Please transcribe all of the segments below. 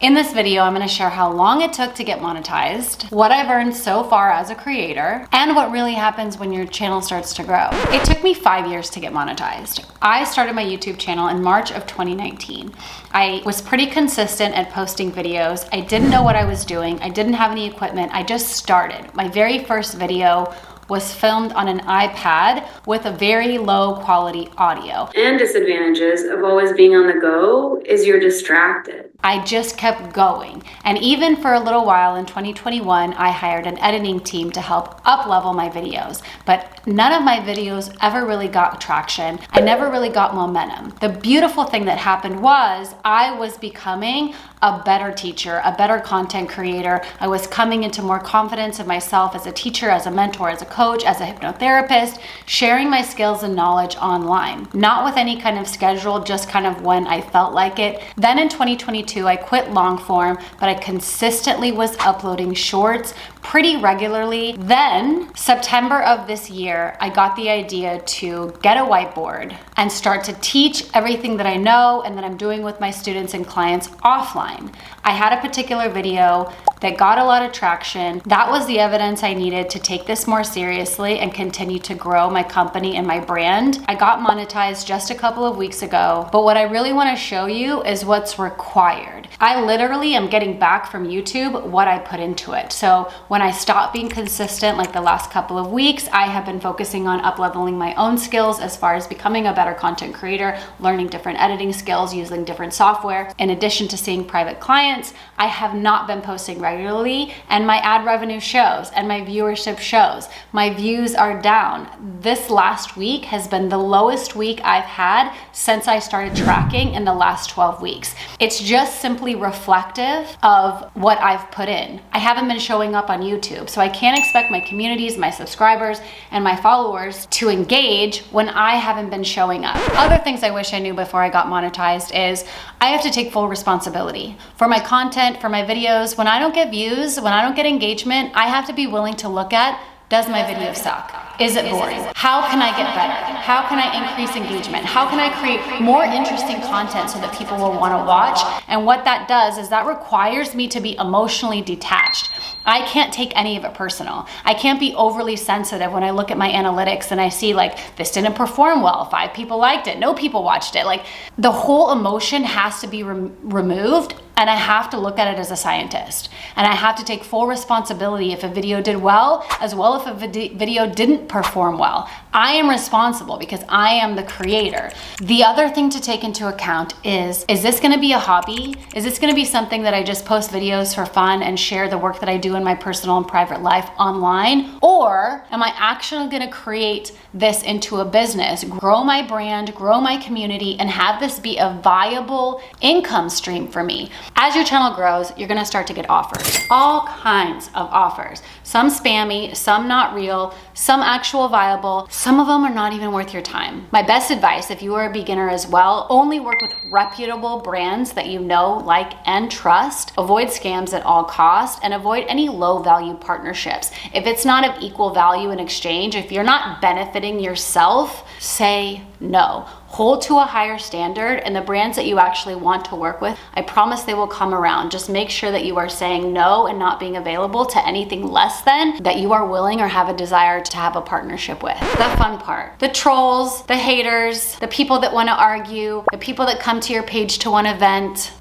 In this video, I'm going to share how long it took to get monetized, what I've earned so far as a creator, and what really happens when your channel starts to grow. It took me 5 years to get monetized. I started my YouTube channel in March of 2019. I was pretty consistent at posting videos. I didn't know what I was doing. I didn't have any equipment. I just started. My very first video was filmed on an iPad with a very low quality audio. And disadvantages of always being on the go is you're distracted. I just kept going. And even for a little while in 2021, I hired an editing team to help up-level my videos. But none of my videos ever really got traction. I never really got momentum. The beautiful thing that happened was I was becoming a better teacher, a better content creator. I was coming into more confidence in myself as a teacher, as a mentor, as a coach, as a hypnotherapist, sharing my skills and knowledge online. Not with any kind of schedule, just kind of when I felt like it. Then in 2022, I quit long form, but I consistently was uploading shorts pretty regularly. Then, September of this year, I got the idea to get a whiteboard and start to teach everything that I know and that I'm doing with my students and clients offline. I had a particular video that got a lot of traction. That was the evidence I needed to take this more seriously and continue to grow my company and my brand. I got monetized just a couple of weeks ago, but what I really want to show you is what's required. I literally am getting back from YouTube what I put into it. So when I stopped being consistent, like the last couple of weeks, I have been focusing on up-leveling my own skills as far as becoming a better content creator, learning different editing skills, using different software. In addition to seeing private clients, I have not been posting regularly, and my ad revenue shows and my viewership shows. My views are down. This last week has been the lowest week I've had since I started tracking in the last 12 weeks. It's just simply reflective of what I've put in. I haven't been showing up on YouTube, so I can't expect my communities, my subscribers, and my followers to engage when I haven't been showing up. Other things I wish I knew before I got monetized is I have to take full responsibility for my content, for my videos. When I don't get views, when I don't get engagement, I have to be willing to look at, does my video suck? Is it boring? How can I get better? How can I increase engagement? How can I create more interesting content so that people will want to watch? And what that does is that requires me to be emotionally detached. I can't take any of it personal. I can't be overly sensitive when I look at my analytics and I see like, this didn't perform well, 5 people liked it, no people watched it. Like the whole emotion has to be removed, and I have to look at it as a scientist. And I have to take full responsibility if a video did well, as well if a video didn't perform well. I am responsible because I am the creator. The other thing to take into account is this gonna be a hobby? Is this gonna be something that I just post videos for fun and share the work that I do in my personal and private life online? Or am I actually gonna create this into a business, grow my brand, grow my community, and have this be a viable income stream for me? As your channel grows, you're gonna start to get offers, all kinds of offers. Some spammy, some not real, some actual viable, some of them are not even worth your time. My best advice, if you are a beginner as well, only work with reputable brands that you know, like, and trust. Avoid scams at all costs and avoid any low value partnerships. If it's not of equal value in exchange, if you're not benefiting yourself, say no. Hold to a higher standard, and the brands that you actually want to work with, I promise they will come around. Just make sure that you are saying no and not being available to anything less than that you are willing or have a desire to have a partnership with. The fun part. The trolls, the haters, the people that want to argue, the people that come to your page to want to vent.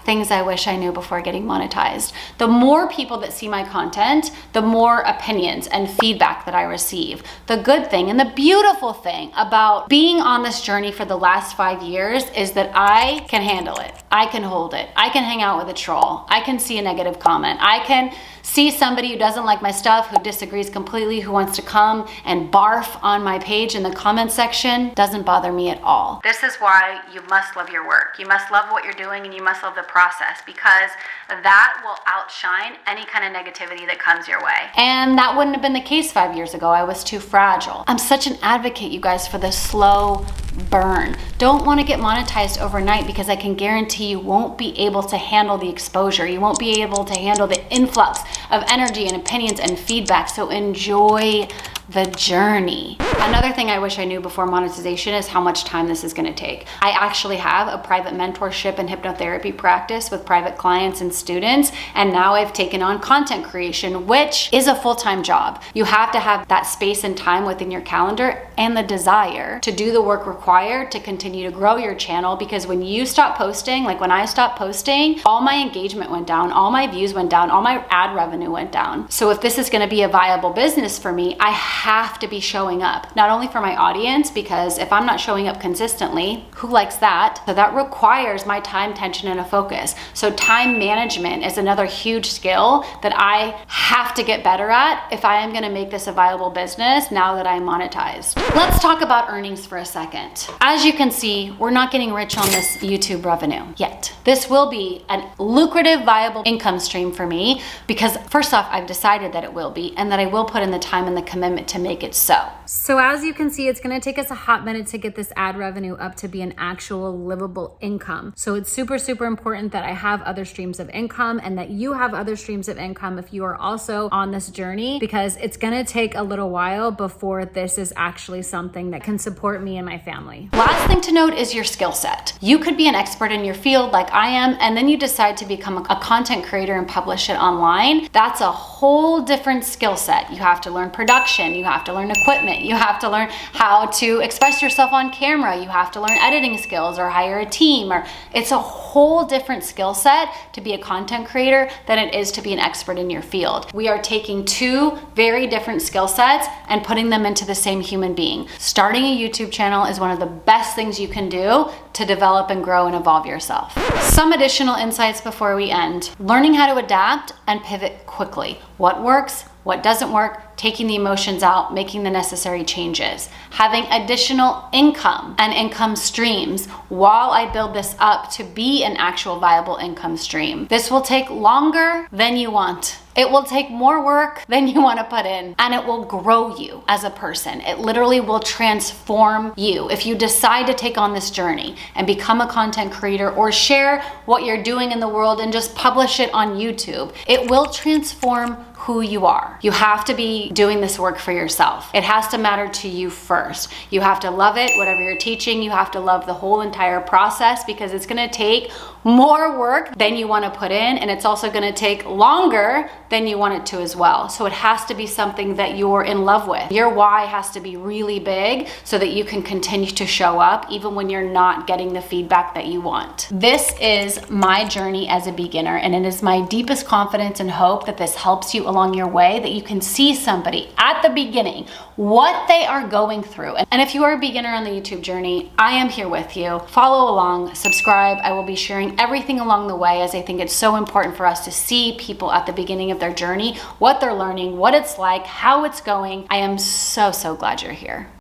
Things I wish I knew before getting monetized. The more people that see my content, the more opinions and feedback that I receive. The good thing and the beautiful thing about being on this journey for the last 5 years is that I can handle it. I can hold it. I can hang out with a troll. I can see a negative comment. I can see somebody who doesn't like my stuff, who disagrees completely, who wants to come and barf on my page in the comment section. Doesn't bother me at all. This is why you must love your work. You must love what you're doing, and you must love the process, because that will outshine any kind of negativity that comes your way. And that wouldn't have been the case 5 years ago. I was too fragile. I'm such an advocate, you guys, for the slow burn. Don't want to get monetized overnight, because I can guarantee you won't be able to handle the exposure. You won't be able to handle the influx of energy and opinions and feedback. So enjoy the journey. Another thing I wish I knew before monetization is how much time this is going to take. I actually have a private mentorship and hypnotherapy practice with private clients and students, and now I've taken on content creation, which is a full-time job. You have to have that space and time within your calendar and the desire to do the work required to continue to grow your channel, because when you stop posting, like when I stopped posting, all my engagement went down, all my views went down, all my ad revenue went down. So if this is going to be a viable business for me, I have to be showing up, not only for my audience, because if I'm not showing up consistently, who likes that? So that requires my time, attention, and a focus. So time management is another huge skill that I have to get better at if I am going to make this a viable business now that I'm monetized. Let's talk about earnings for a second. As you can see, we're not getting rich on this YouTube revenue yet. This will be a lucrative, viable income stream for me because first off, I've decided that it will be, and that I will put in the time and the commitment to make it so. So as you can see, it's going to take us a hot minute to get this ad revenue up to be an actual livable income. So it's super, super important that I have other streams of income and that you have other streams of income if you are also on this journey, because it's going to take a little while before this is actually something that can support me and my family. Last thing to note is your skill set. You could be an expert in your field like I am, and then you decide to become a content creator and publish it online. That's a whole different skill set. You have to learn production, you have to learn equipment, you have to learn how to express yourself on camera, you have to learn editing skills or hire a team, or it's a whole different skill set to be a content creator than it is to be an expert in your field. We are taking two very different skill sets and putting them into the same human being. Starting a YouTube channel is one of the best things you can do to develop and grow and evolve yourself. Some additional insights before we end. Learning how to adapt and pivot quickly. What works, what doesn't work, taking the emotions out, making the necessary changes. Having additional income and income streams while I build this up to be an actual viable income stream. This will take longer than you want. It will take more work than you want to put in, and it will grow you as a person. It literally will transform you. If you decide to take on this journey and become a content creator or share what you're doing in the world and just publish it on YouTube, it will transform who you are. You have to be doing this work for yourself. It has to matter to you first. You have to love it, whatever you're teaching. You have to love the whole entire process, because it's gonna take more work than you wanna put in, and it's also gonna take longer than you want it to as well. So it has to be something that you're in love with. Your why has to be really big so that you can continue to show up even when you're not getting the feedback that you want. This is my journey as a beginner, and it is my deepest confidence and hope that this helps you along your way, that you can see somebody at the beginning, what they are going through. And if you are a beginner on the YouTube journey, I am here with you. Follow along, subscribe. I will be sharing everything along the way, as I think it's so important for us to see people at the beginning of their journey, what they're learning, what it's like, how it's going. I am so, so glad you're here.